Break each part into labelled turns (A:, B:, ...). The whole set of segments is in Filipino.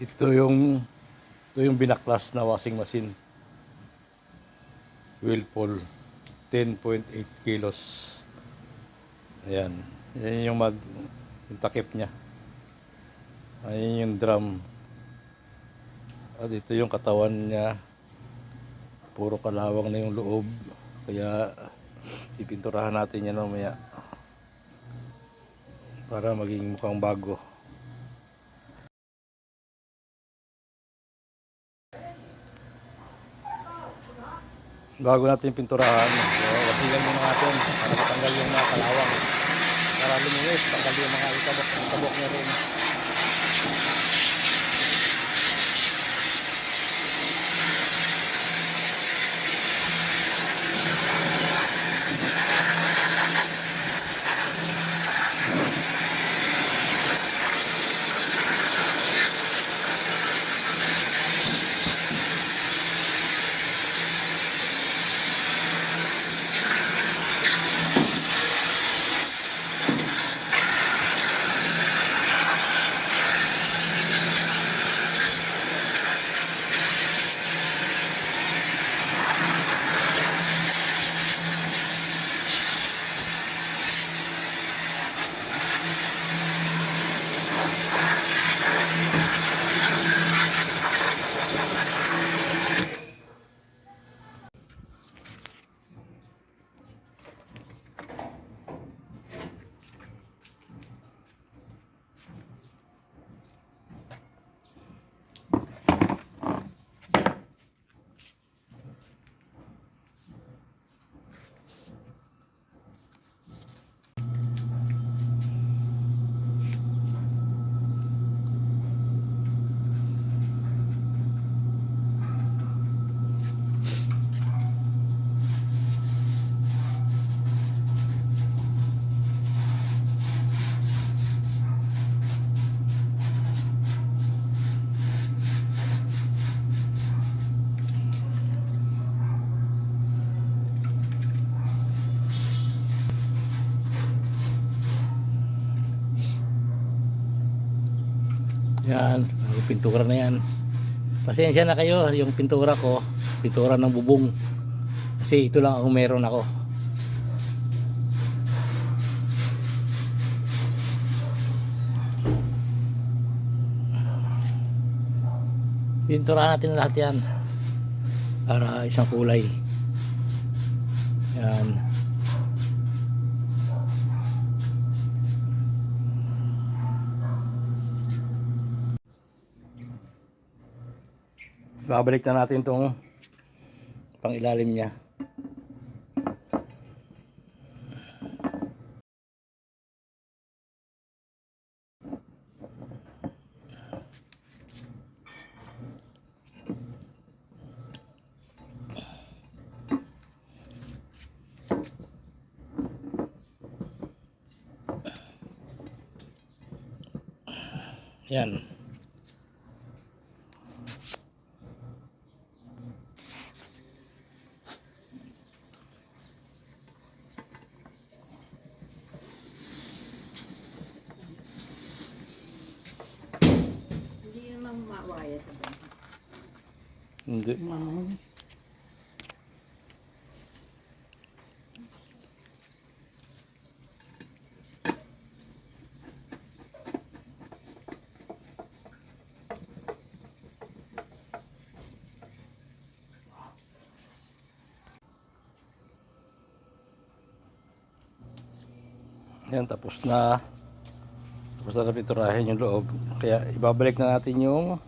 A: Ito yung binaklas na washing machine. Whirlpool 10.8 kilos. Ayan. Yan yung takip niya. Ayan yung drum. At ito yung katawan niya. Puro kalawang na yung loob. Kaya pipinturahan natin yan mamaya para maging mukhang bago. Bago natin pinturahan, wasigan muna natin para matanggal yung mga kalawang, para luminis, tanggal yung mga itabok niya rin. Yan, yung pintura na yan. Pasensya na kayo, yung pintura ko, pintura ng bubong. Kasi ito lang ang meron ako. Pintura natin lahat yan para isang kulay. Yan. Babalik na natin tong pang ilalim niya. Yan.
B: Hindi naman mawaya sa bahay.
A: Hindi. Yan, tapos na pinturahin yung loob. Kaya ibabalik na natin yung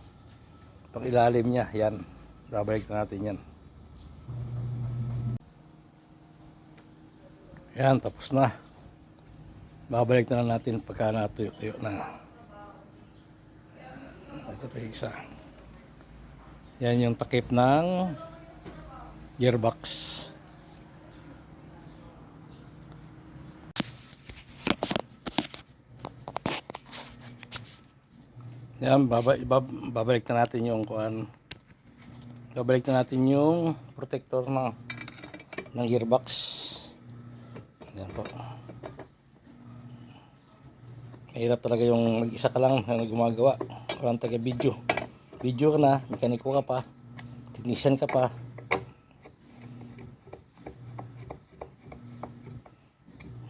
A: pang ilalim niya. Yan, ibabalik na natin yan. Yan, tapos na. Babalik na lang natin pagka natuyo-tuyo na. Ito pa isa. Yan yung takip ng gearbox. Yan, babalik na natin yung kuan. Babalik na natin yung protector ng gearbox. Yan po. Mahirap talaga yung mag-isa ka lang na gumagawa. Walang taga-video. Video ka na, mekaniko ka pa, technician ka pa.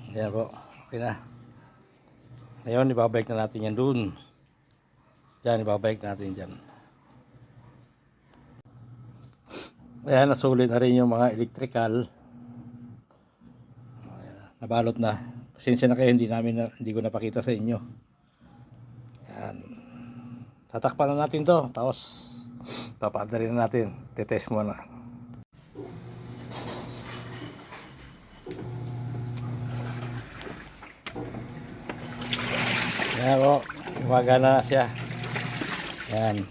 A: Ayan po, okay na. Ngayon, ibabalik na natin yan dun. Diyan, ibabalik natin dyan. Ayan, nasulit na rin yung mga electrical. Nabalot na. Pasensya na kayo, hindi ko napakita sa inyo. Ayan. Tatakpan na natin to, tapos papaandarin na natin. Tetest muna. Ayan po, gumagana na siya. Ayan.